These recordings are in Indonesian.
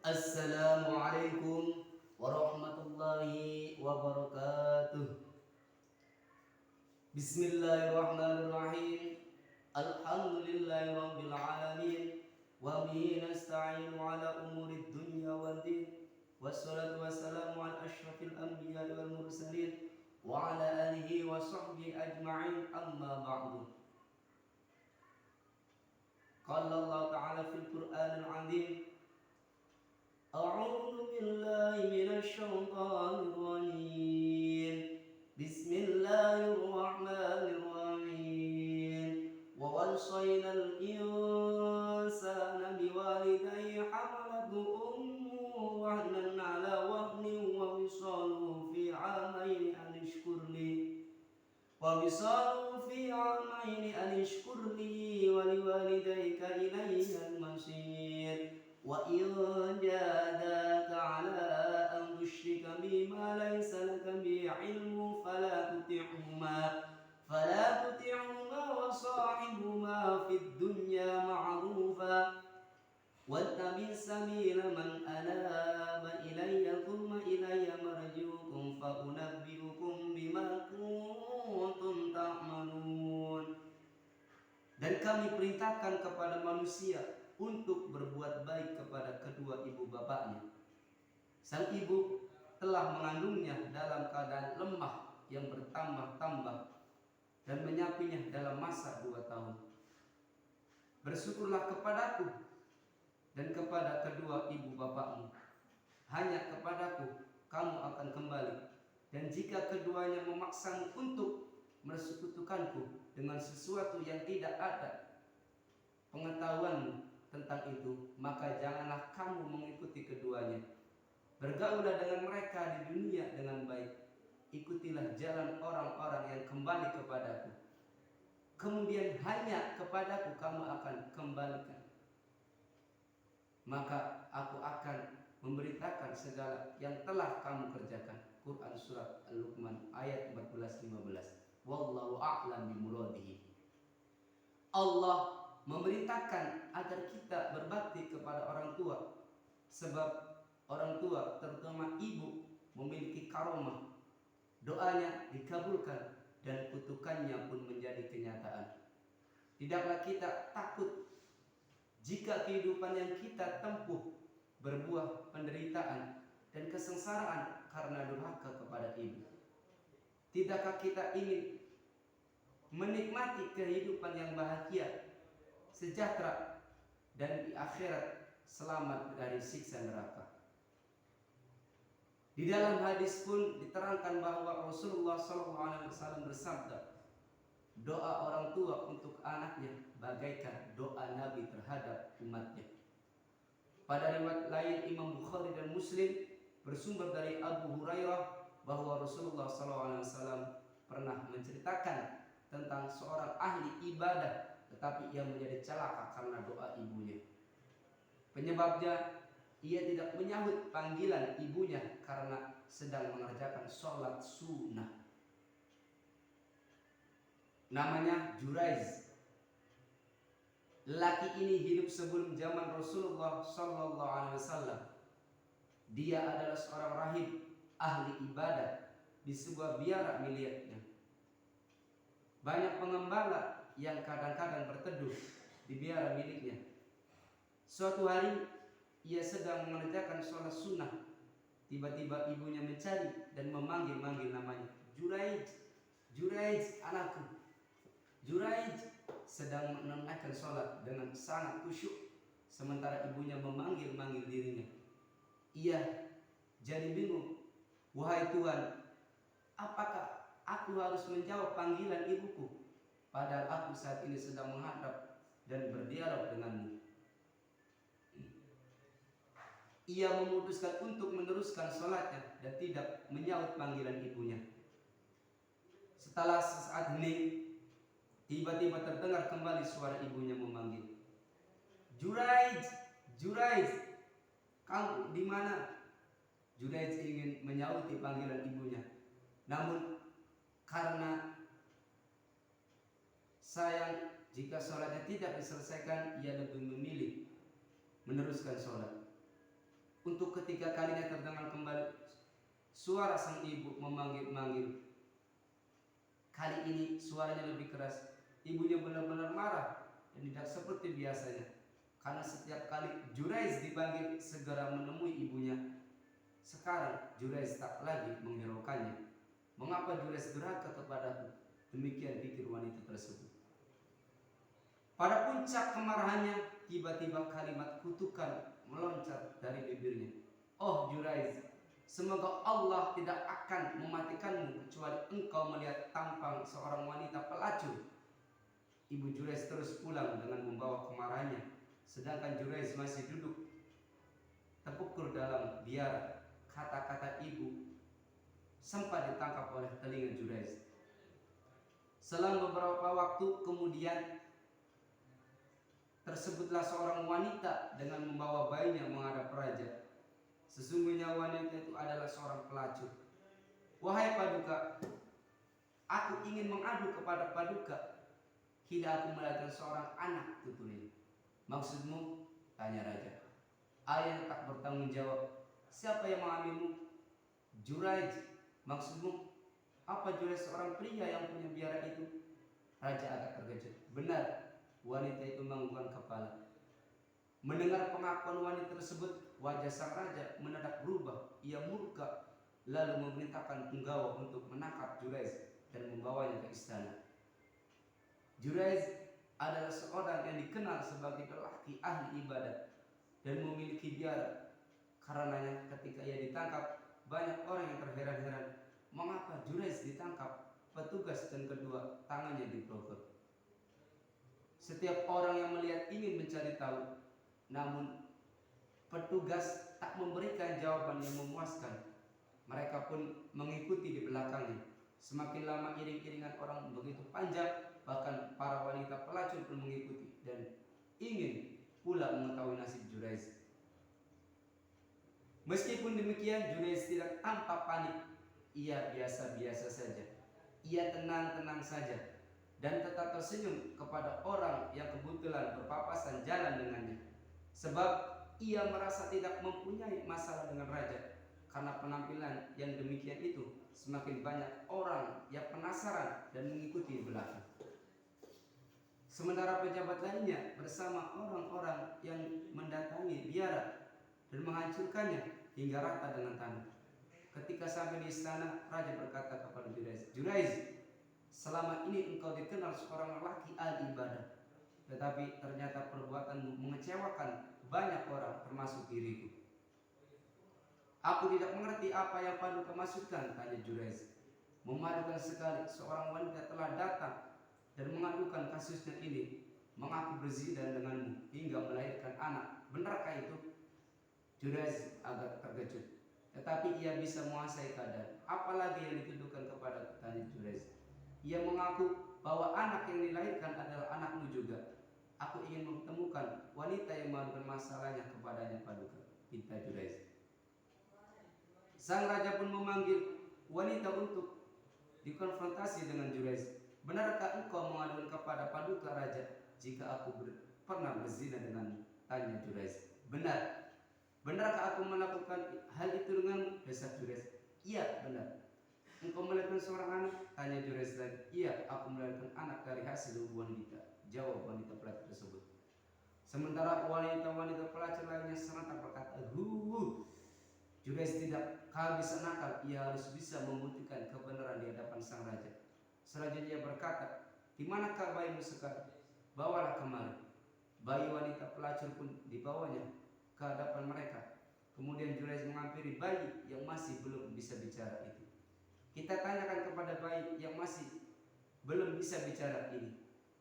Assalamualaikum warahmatullahi wabarakatuh. Bismillahirrahmanirrahim. Alhamdulillahirabbil alamin. Wa bihi nasta'inu ala umurid dunya waddin. Wassalatu wassalamu ala asyrafil anbiya'i wal mursalin wa ala alihi wa sahbihi ajma'in, amma ba'du. Qala Allah ta'ala fil Qur'anil 'azim. A'udzu billahi minasy syaithanir rajim. Bismillahirrahmanirrahim. Wa wasaynal insana biwalidayhi hamalathu ummuhu wahnan 'ala wahnin wa fisaluhu fi 'amaini an ishkur li wa liwalidayka ilayya al-masir. Wa in jahadaka ala an tusyrika bima laysa laka bihi ilmun fala tuti'huma wa sahibhuma fid dunya ma'rufa wattabi' sabila man anaba ilayya thumma ilayya marji'ukum fa unabbi'ukum bima kuntum ta'malun. Dan kami perintahkan kepada manusia untuk berbuat baik kepada kedua ibu bapaknya. Sang ibu telah mengandungnya dalam keadaan lemah yang bertambah-tambah dan menyapinya dalam masa 2 tahun. Bersyukurlah kepadaku dan kepada kedua ibu bapakmu. Hanya kepadaku kamu akan kembali. Dan jika keduanya memaksamu untuk mersekutukanku dengan sesuatu yang tidak ada pengetahuanmu tentang itu, maka janganlah kamu mengikuti keduanya. Bergaulah dengan mereka di dunia dengan baik. Ikutilah jalan orang-orang yang kembali kepadaku. Kemudian hanya kepadaku kamu akan kembalikan. Maka aku akan memberitakan segala yang telah kamu kerjakan. Quran Surat Al-Luqman ayat 14-15. Wallahu a'lam bimuradihi. Allah memerintahkan agar kita berbakti kepada orang tua, sebab orang tua, terutama ibu, memiliki karomah. Doanya dikabulkan dan kutukannya pun menjadi kenyataan. Tidaklah kita takut jika kehidupan yang kita tempuh berbuah penderitaan dan kesengsaraan karena durhaka kepada ibu. Tidakkah kita ingin menikmati kehidupan yang bahagia, sejahtera, dan di akhirat selamat dari siksa neraka? Di dalam hadis pun diterangkan bahwa Rasulullah SAW bersabda, doa orang tua untuk anaknya bagaikan doa Nabi terhadap umatnya. Pada riwayat lain Imam Bukhari dan Muslim bersumber dari Abu Hurairah bahwa Rasulullah SAW pernah menceritakan tentang seorang ahli ibadah tetapi ia menjadi celaka karena doa ibunya. Penyebabnya, ia tidak menyahut panggilan ibunya karena sedang mengerjakan sholat sunnah. Namanya Juraiz. Lelaki ini hidup sebelum zaman Rasulullah SAW. Dia adalah seorang rahib, ahli ibadah di sebuah biara miliknya. Banyak pengembala yang kadang-kadang berteduh di biara miliknya. Suatu hari ia sedang mengerjakan sholat sunnah. Tiba-tiba ibunya mencari dan memanggil-manggil namanya. Juraij, Juraij anakku. Juraij sedang menunaikan sholat dengan sangat khusyuk, sementara ibunya memanggil-manggil dirinya. Ia jadi bingung. Wahai Tuhan, apakah aku harus menjawab panggilan ibuku, padahal aku saat ini sedang menghadap dan berdialog denganmu? Ia memutuskan untuk meneruskan sholatnya dan tidak menyahut panggilan ibunya. Setelah sesaat hening, tiba-tiba terdengar kembali suara ibunya memanggil, Juraij, Juraij, kamu di mana? Juraij ingin menyauti panggilan ibunya, namun karena sayang jika sholatnya tidak diselesaikan, ia lebih memilih meneruskan sholat. suara sang ibu memanggil-manggil. Kali ini suaranya lebih keras. Ibunya benar-benar marah dan tidak seperti biasanya. Karena setiap kali Juraiz dipanggil segera menemui ibunya. Sekarang Juraiz tak lagi menghiraukannya. Mengapa Juraiz durhaka kepadaku? Demikian pikir wanita tersebut. Pada puncak kemarahannya, tiba-tiba kalimat kutukan meloncat dari bibirnya. Oh Juraiz, semoga Allah tidak akan mematikanmu kecuali engkau melihat tampang seorang wanita pelacur. Ibu Juraiz terus pulang dengan membawa kemarahannya, sedangkan Juraiz masih duduk terpukul dalam biara. Kata-kata ibu sempat ditangkap oleh telinga Juraiz. Selang beberapa waktu kemudian, tersebutlah seorang wanita dengan membawa bayinya menghadap raja. Sesungguhnya wanita itu adalah seorang pelacur. Wahai Paduka, aku ingin mengadu kepada Paduka. Tidak aku melahirkan seorang anak, tuturnya. Maksudmu? Tanya raja. Ayah tak bertanggung jawab. Siapa yang mengambilmu? Juraiz. Maksudmu? Apa Juraiz seorang pria yang punya biara itu? Raja agak terkejut. Benar. Wanita itu menganggukkan kepala. Mendengar pengakuan wanita tersebut, wajah sang raja mendadak berubah. Ia murka, lalu memerintahkan penggawa untuk menangkap Juraiz dan membawanya ke istana. Juraiz adalah seorang yang dikenal sebagai lelaki ahli ibadah dan memiliki biara. Karenanya ketika ia ditangkap, banyak orang yang terheran-heran mengapa Juraiz ditangkap. Petugas dan kedua tangannya diprokot. Setiap orang yang melihat ingin mencari tahu, namun petugas tak memberikan jawaban yang memuaskan. Mereka pun mengikuti di belakangnya. Semakin lama iring-iringan orang begitu panjang, bahkan para wanita pelacur pun mengikuti dan ingin pula mengetahui nasib Juraiz. Meskipun demikian, Juraiz tidak tampak panik. Ia biasa-biasa saja. Ia tenang-tenang saja dan tetap tersenyum kepada orang yang kebetulan berpapasan jalan dengannya. Sebab ia merasa tidak mempunyai masalah dengan raja. Karena penampilan yang demikian itu, semakin banyak orang yang penasaran dan mengikuti di belakang. Sementara pejabat lainnya bersama orang-orang yang mendatangi biara dan menghancurkannya hingga rata dengan tanah. Ketika sampai di istana, raja berkata kepada Juraiz, Juraiz, selama ini engkau dikenal seorang lelaki ahli ibadah, tetapi ternyata perbuatanmu mengecewakan banyak orang termasuk diriku. Aku tidak mengerti apa yang Paduka maksudkan, tanya Juraiz. Memalukan sekali, seorang wanita telah datang dan mengadukan kasusnya ini, mengaku berzina denganmu hingga melahirkan anak. Benarkah itu? Juraiz agak terkejut, tetapi ia bisa menguasai keadaan. Apalagi yang dituduhkan kepada, tanya Juraiz. Ia mengaku bahwa anak yang dilahirkan adalah anakmu juga. Aku ingin menemukan wanita yang mengadukan masalahnya kepadanya, Paduka, pinta Juraiz. Sang raja pun memanggil wanita untuk dikonfrontasi dengan Juraiz. Benarkah engkau mengadukan kepada Paduka Raja jika aku pernah berzina denganmu? Tanya Juraiz. Benar. Benarkah aku melakukan hal itu denganmu? Desak Juraiz. Iya, benar. Engkau melahirkan seorang anak? Tanya Juraiz lagi. Iya, aku melahirkan anak dari hasil hubungan kita, jawab wanita pelacur tersebut. Sementara wanita-wanita pelacur lainnya serentak berkata, Juraiz tidak kehabisan akal. Ia harus bisa membuktikan kebenaran di hadapan sang raja. Selanjutnya dia berkata, di manakah bayimu sekarang? Bawalah kemari. Bayi wanita pelacur pun dibawanya ke hadapan mereka. Kemudian Juraiz menghampiri bayi yang masih belum bisa bicara itu. Kita tanyakan kepada bayi yang masih belum bisa bicara ini.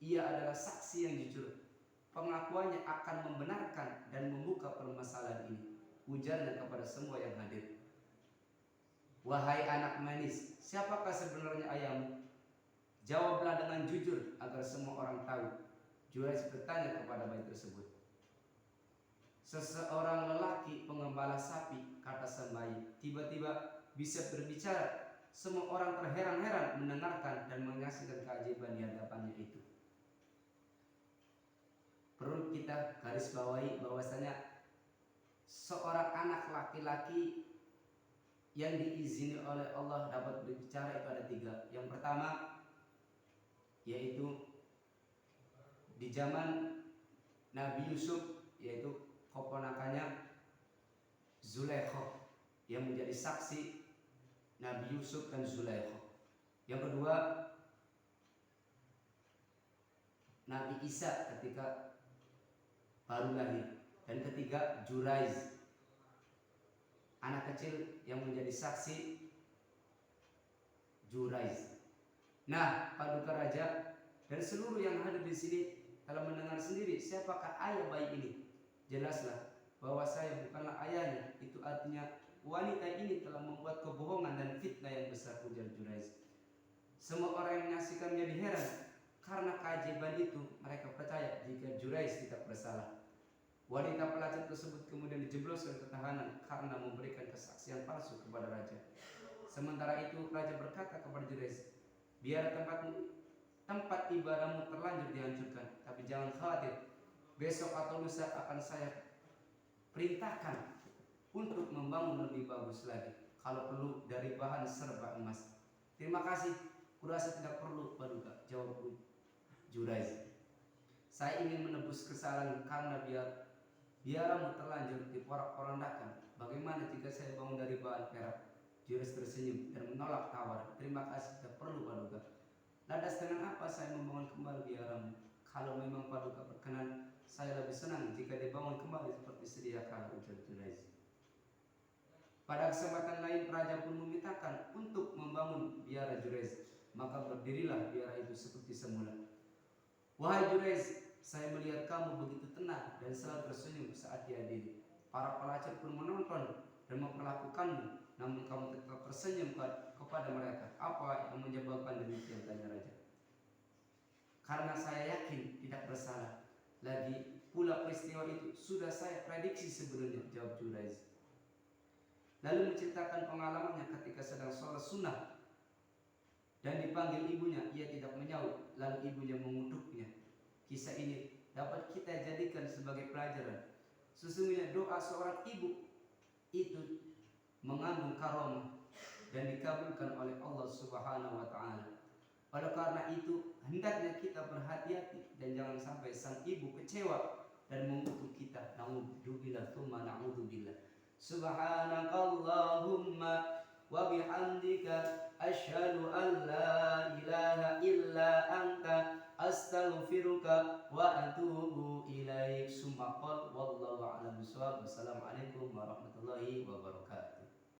Ia adalah saksi yang jujur. Pengakuannya akan membenarkan dan membuka permasalahan ini, ujarnya kepada semua yang hadir. Wahai anak manis, siapakah sebenarnya ayahmu? Jawablah dengan jujur agar semua orang tahu. Juraiz bertanya kepada bayi tersebut. Seseorang lelaki pengembala sapi, kata sang bayi, tiba-tiba bisa berbicara. Semua orang terheran-heran mendengarkan dan menyaksikan keajaiban di hadapannya itu. Perlu kita garis bawahi bahwasanya seorang anak laki-laki yang diizini oleh Allah dapat berbicara itu ada 3. Yang pertama yaitu di zaman Nabi Yusuf, yaitu keponakannya Zulaikha yang menjadi saksi Nabi Yusuf dan Zulaikha. Yang kedua Nabi Isa ketika baru lahir. Dan ketiga Juraiz, anak kecil yang menjadi saksi Juraiz. Nah, Paduka Raja dan seluruh yang hadir di sini telah mendengar sendiri siapakah ayah bayi ini. Jelaslah bahwa saya bukanlah ayahnya. Itu artinya wanita ini telah membuat kebohongan dan fitnah yang besar, ujar Juraiz. Semua orang yang menyaksikan menjadi heran karena keajaiban itu. Mereka percaya jika Juraiz tidak bersalah. Wanita pelacur tersebut kemudian dijebloskan ke tahanan karena memberikan kesaksian palsu kepada raja. Sementara itu raja berkata kepada Juraiz, biar tempat ibadahmu terlanjur dihancurkan, tapi jangan khawatir, besok atau lusa akan saya perintahkan untuk membangun lebih bagus lagi, kalau perlu dari bahan serba emas. Terima kasih, kurasa tidak perlu Paduka, jawab Juraiz. Saya ingin menebus kesalahan karena biaramu terlanjur diporak-porandakan. Bagaimana jika saya bangun dari bahan perak? Juraiz tersenyum dan menolak tawar. Terima kasih, tidak perlu Paduka. Lantas dengan apa saya membangun kembali biaramu? Kalau memang Paduka berkenan, saya lebih senang jika dibangun kembali seperti sedia kala, ujar Juraiz. Pada kesempatan lain raja pun memintakan untuk membangun biara Juraiz. Maka berdirilah biara itu seperti semula. Wahai Juraiz, saya melihat kamu begitu tenang dan selalu tersenyum saat diadili. Para pelacur pun menonton dan memperlakukanmu, namun kamu tetap tersenyum kepada mereka. Apa yang menyebabkan demikian, tanya raja. Karena saya yakin tidak bersalah. Lagi pula peristiwa itu sudah saya prediksi sebelumnya, jawab Juraiz. Lalu menceritakan pengalamannya ketika sedang sholat sunnah dan dipanggil ibunya, ia tidak menyaut. Lalu ibunya mengutuknya. Kisah ini dapat kita jadikan sebagai pelajaran. Sesungguhnya doa seorang ibu itu mengandung karamah dan dikabulkan oleh Allah Subhanahu wa taala. Oleh karena itu hendaknya kita berhati-hati dan jangan sampai sang ibu kecewa dan mengutuk kita. Na'udzubillah tsumma na'udzubillah. Subhanakallahumma wa bihamdika asyhadu an la ilaha illa anta astaghfiruka wa atubu ilaik. Wallahu a'lam bishawab. Wassalamualaikum warahmatullahi wabarakatuh.